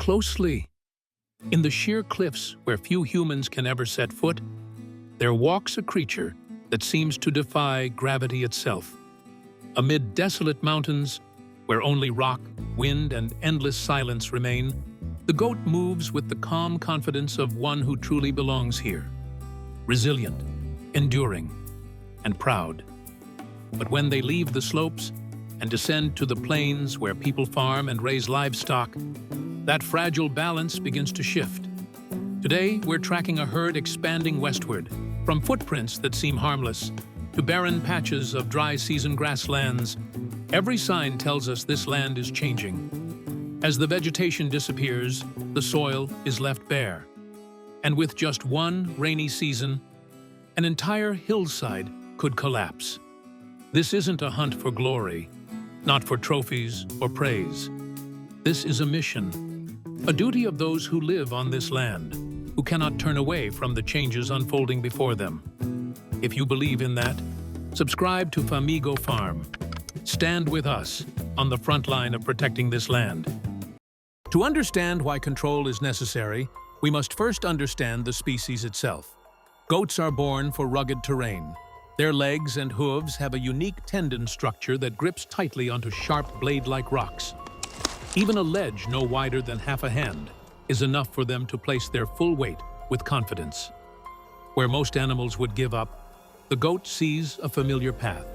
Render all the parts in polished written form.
closely. In the sheer cliffs where few humans can ever set foot, there walks a creature that seems to defy gravity itself. Amid desolate mountains, where only rock, wind, and endless silence remain, the goat moves with the calm confidence of one who truly belongs here. Resilient, enduring, and proud. But when they leave the slopes and descend to the plains where people farm and raise livestock, that fragile balance begins to shift. Today, we're tracking a herd expanding westward, from footprints that seem harmless to barren patches of dry-season grasslands. Every sign tells us this land is changing. As the vegetation disappears, the soil is left bare. And with just one rainy season, an entire hillside could collapse. This isn't a hunt for glory, not for trophies or praise. This is a mission, a duty of those who live on this land, who cannot turn away from the changes unfolding before them. If you believe in that, subscribe to Famigo Farm. Stand with us on the front line of protecting this land. To understand why control is necessary, we must first understand the species itself. Goats are born for rugged terrain. Their legs and hooves have a unique tendon structure that grips tightly onto sharp blade-like rocks. Even a ledge no wider than half a hand is enough for them to place their full weight with confidence. Where most animals would give up, the goat sees a familiar path.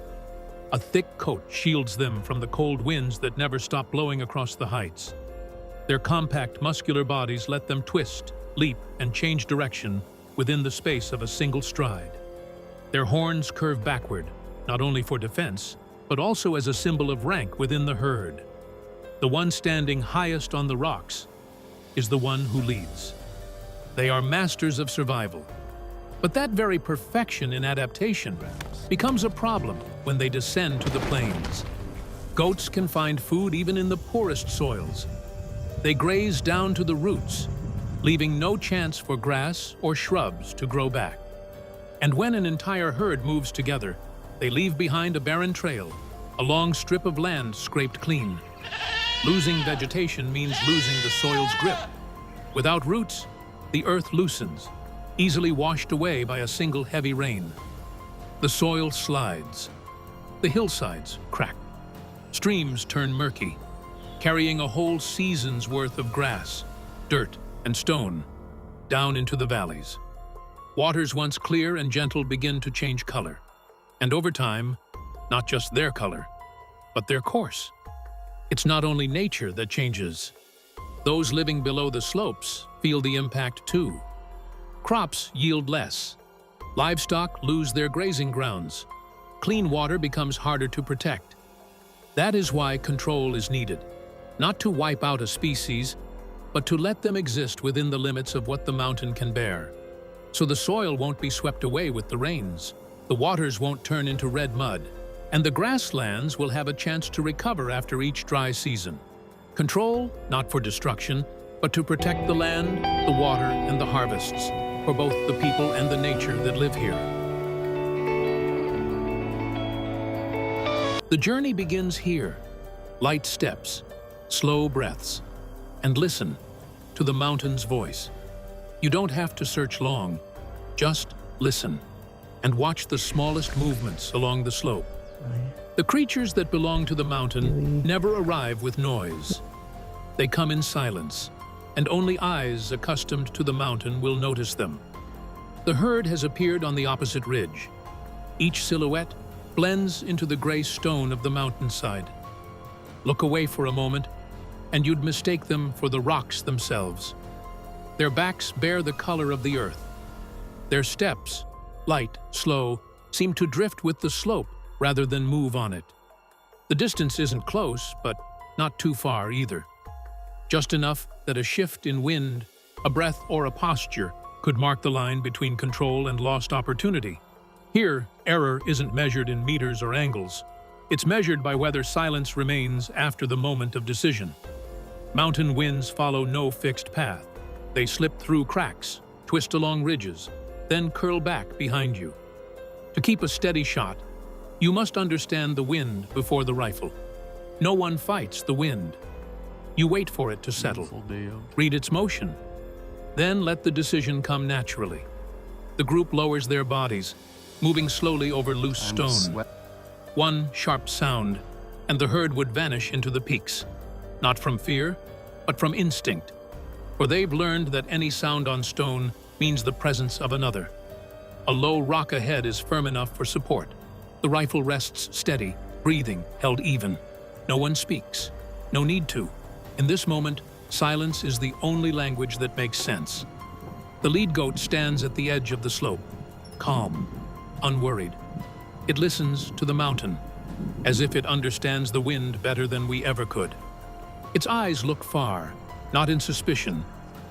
A thick coat shields them from the cold winds that never stop blowing across the heights. Their compact, muscular bodies let them twist, leap, and change direction within the space of a single stride. Their horns curve backward, not only for defense, but also as a symbol of rank within the herd. The one standing highest on the rocks is the one who leads. They are masters of survival. But that very perfection in adaptation becomes a problem when they descend to the plains. Goats can find food even in the poorest soils. They graze down to the roots, leaving no chance for grass or shrubs to grow back. And when an entire herd moves together, they leave behind a barren trail, a long strip of land scraped clean. Losing vegetation means losing the soil's grip. Without roots, the earth loosens, easily washed away by a single heavy rain. The soil slides. The hillsides crack. Streams turn murky, carrying a whole season's worth of grass, dirt, and stone down into the valleys. Waters once clear and gentle begin to change color. And over time, not just their color, but their course. It's not only nature that changes. Those living below the slopes feel the impact too. Crops yield less. Livestock lose their grazing grounds. Clean water becomes harder to protect. That is why control is needed. Not to wipe out a species, but to let them exist within the limits of what the mountain can bear. So the soil won't be swept away with the rains, the waters won't turn into red mud, and the grasslands will have a chance to recover after each dry season. Control, not for destruction, but to protect the land, the water, and the harvests, for both the people and the nature that live here. The journey begins here. Light steps, slow breaths, and listen to the mountain's voice. You don't have to search long, just listen and watch the smallest movements along the slope. The creatures that belong to the mountain never arrive with noise. They come in silence, and only eyes accustomed to the mountain will notice them. The herd has appeared on the opposite ridge. Each silhouette blends into the gray stone of the mountainside. Look away for a moment, and you'd mistake them for the rocks themselves. Their backs bear the color of the earth. Their steps, light, slow, seem to drift with the slope rather than move on it. The distance isn't close, but not too far either. Just enough that a shift in wind, a breath, or a posture could mark the line between control and lost opportunity. Here, error isn't measured in meters or angles. It's measured by whether silence remains after the moment of decision. Mountain winds follow no fixed path. They slip through cracks, twist along ridges, then curl back behind you. To keep a steady shot, you must understand the wind before the rifle. No one fights the wind. You wait for it to settle. Read its motion. Then let the decision come naturally. The group lowers their bodies, moving slowly over loose stone. One sharp sound, and the herd would vanish into the peaks. Not from fear, but from instinct. For they've learned that any sound on stone means the presence of another. A low rock ahead is firm enough for support. The rifle rests steady, breathing, held even. No one speaks. No need to. In this moment, silence is the only language that makes sense. The lead goat stands at the edge of the slope, calm, unworried. It listens to the mountain, as if it understands the wind better than we ever could. Its eyes look far, not in suspicion,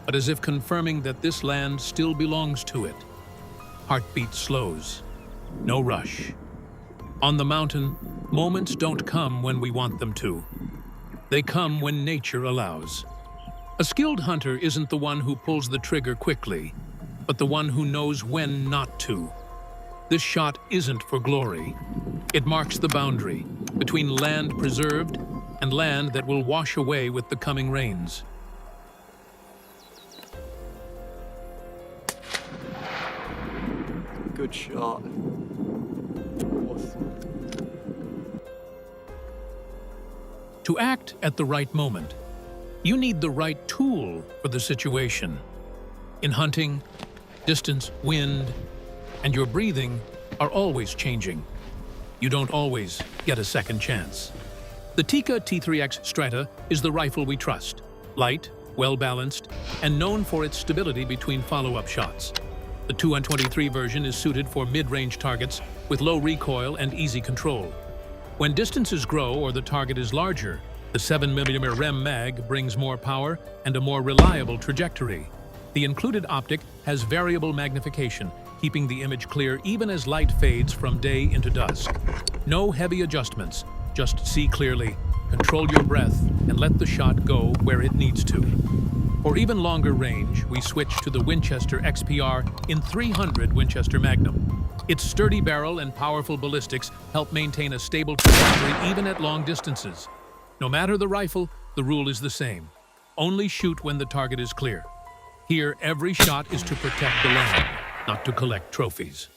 but as if confirming that this land still belongs to it. Heartbeat slows. No rush. On the mountain, moments don't come when we want them to. They come when nature allows. A skilled hunter isn't the one who pulls the trigger quickly, but the one who knows when not to. This shot isn't for glory. It marks the boundary between land preserved and land that will wash away with the coming rains. Good shot. Awesome. To act at the right moment, you need the right tool for the situation. In hunting, distance, wind, and your breathing are always changing. You don't always get a second chance. The Tikka T3X Strata is the rifle we trust. Light, well-balanced, and known for its stability between follow-up shots. The 223 version is suited for mid-range targets with low recoil and easy control. When distances grow or the target is larger, the 7mm REM mag brings more power and a more reliable trajectory. The included optic has variable magnification, keeping the image clear even as light fades from day into dusk. No heavy adjustments, just see clearly, control your breath, and let the shot go where it needs to. For even longer range, we switch to the Winchester XPR in 300 Winchester Magnum. Its sturdy barrel and powerful ballistics help maintain a stable trajectory even at long distances. No matter the rifle, the rule is the same. Only shoot when the target is clear. Here, every shot is to protect the land, not to collect trophies.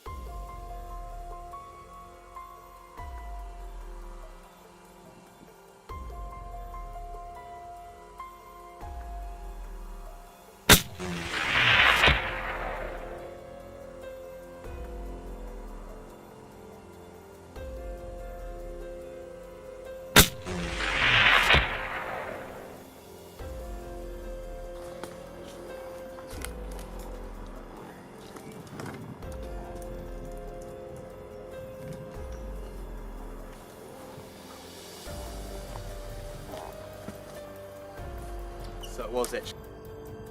So it was it.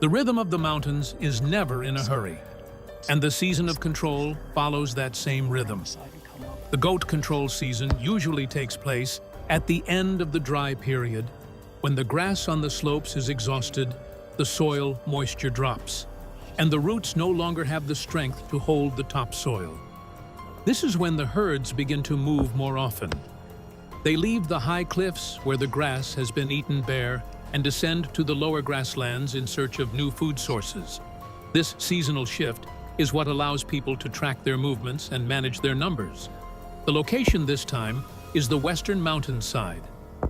The rhythm of the mountains is never in a hurry, and the season of control follows that same rhythm. The goat control season usually takes place at the end of the dry period, when the grass on the slopes is exhausted, the soil moisture drops, and the roots no longer have the strength to hold the topsoil. This is when the herds begin to move more often. They leave the high cliffs where the grass has been eaten bare and descend to the lower grasslands in search of new food sources. This seasonal shift is what allows people to track their movements and manage their numbers. The location this time is the western mountainside,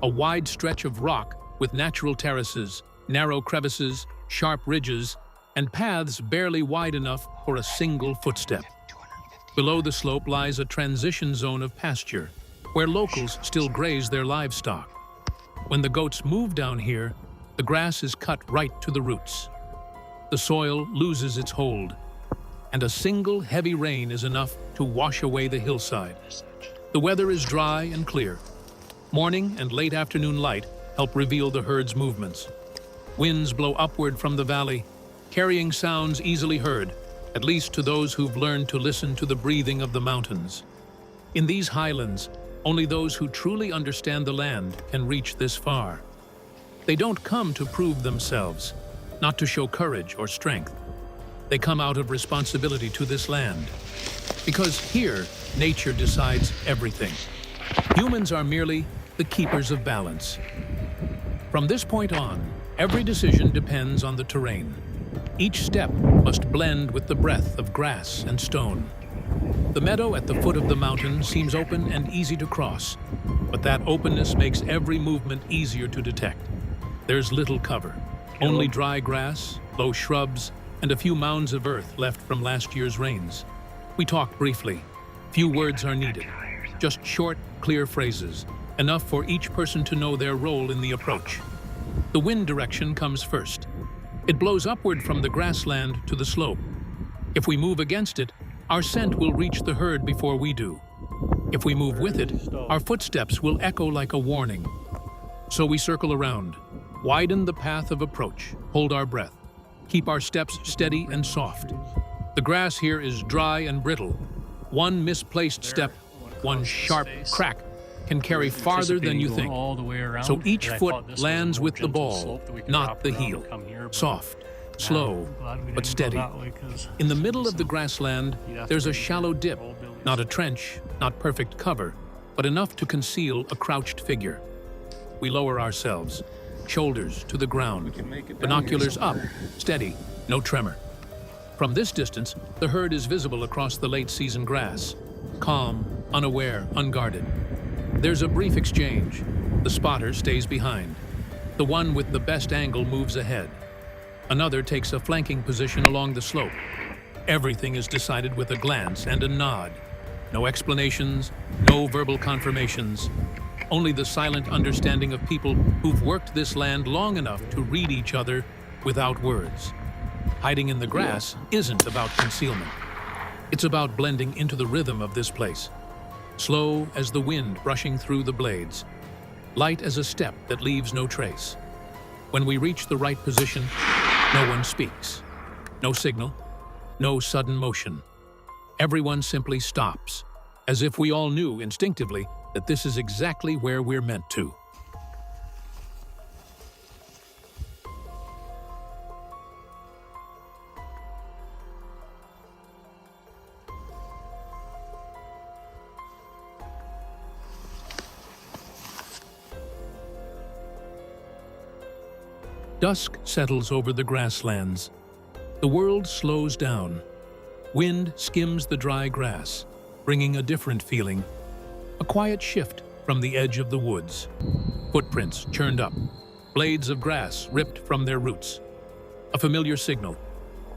a wide stretch of rock with natural terraces, narrow crevices, sharp ridges, and paths barely wide enough for a single footstep. Below the slope lies a transition zone of pasture, where locals still graze their livestock. When the goats move down here, the grass is cut right to the roots. The soil loses its hold, and a single heavy rain is enough to wash away the hillside. The weather is dry and clear. Morning and late afternoon light help reveal the herd's movements. Winds blow upward from the valley, carrying sounds easily heard, at least to those who've learned to listen to the breathing of the mountains. In these highlands, only those who truly understand the land can reach this far. They don't come to prove themselves, not to show courage or strength. They come out of responsibility to this land. Because here, nature decides everything. Humans are merely the keepers of balance. From this point on, every decision depends on the terrain. Each step must blend with the breath of grass and stone. The meadow at the foot of the mountain seems open and easy to cross, but that openness makes every movement easier to detect. There's little cover, only dry grass, low shrubs, and a few mounds of earth left from last year's rains. We talk briefly. Few words are needed, just short, clear phrases, enough for each person to know their role in the approach. The wind direction comes first. It blows upward from the grassland to the slope. If we move against it, our scent will reach the herd before we do. If we move with it, our footsteps will echo like a warning. So we circle around, widen the path of approach, hold our breath, keep our steps steady and soft. The grass here is dry and brittle. One misplaced step, one sharp crack, can carry farther than you think. So each foot lands with the ball, not the heel. Soft, slow, but steady. In the middle of the grassland, there's a shallow dip, not a trench, not perfect cover, but enough to conceal a crouched figure. We lower ourselves, shoulders to the ground, binoculars up, steady, no tremor. From this distance, the herd is visible across the late-season grass, calm, unaware, unguarded. There's a brief exchange. The spotter stays behind. The one with the best angle moves ahead. Another takes a flanking position along the slope. Everything is decided with a glance and a nod. No explanations, no verbal confirmations. Only the silent understanding of people who've worked this land long enough to read each other without words. Hiding in the grass isn't about concealment. It's about blending into the rhythm of this place. Slow as the wind brushing through the blades. Light as a step that leaves no trace. When we reach the right position, no one speaks. No signal, no sudden motion. Everyone simply stops, as if we all knew instinctively that this is exactly where we're meant to. Dusk settles over the grasslands. The world slows down. Wind skims the dry grass, bringing a different feeling. A quiet shift from the edge of the woods. Footprints churned up. Blades of grass ripped from their roots. A familiar signal.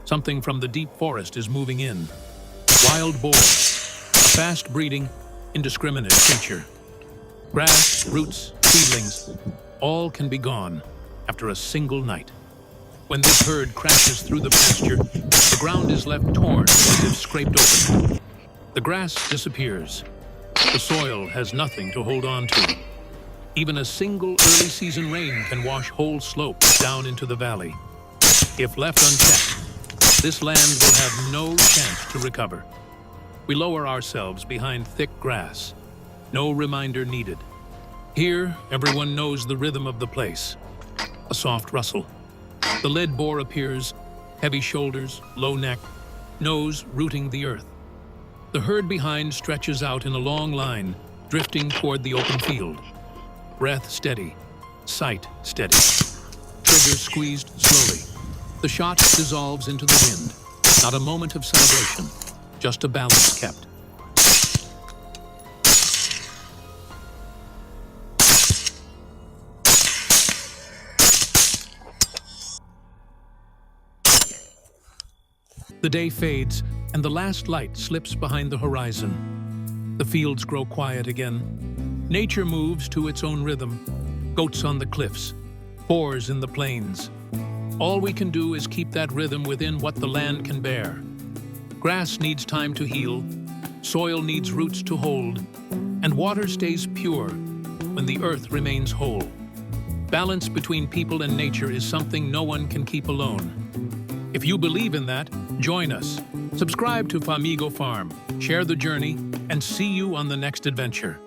Something from the deep forest is moving in. Wild boar. A fast-breeding, indiscriminate creature. Grass, roots, seedlings, all can be gone after a single night. When this herd crashes through the pasture, the ground is left torn as if scraped open. The grass disappears. The soil has nothing to hold on to. Even a single early-season rain can wash whole slopes down into the valley. If left unchecked, this land will have no chance to recover. We lower ourselves behind thick grass. No reminder needed. Here, everyone knows the rhythm of the place. A soft rustle. The lead boar appears, heavy shoulders, low neck, nose rooting the earth. The herd behind stretches out in a long line, drifting toward the open field. Breath steady, sight steady. Trigger squeezed slowly. The shot dissolves into the wind. Not a moment of celebration, just a balance kept. The day fades, and the last light slips behind the horizon. The fields grow quiet again. Nature moves to its own rhythm. Goats on the cliffs, boars in the plains. All we can do is keep that rhythm within what the land can bear. Grass needs time to heal, soil needs roots to hold, and water stays pure when the earth remains whole. Balance between people and nature is something no one can keep alone. If you believe in that, join us. Subscribe to Famigo Farm, share the journey, and see you on the next adventure.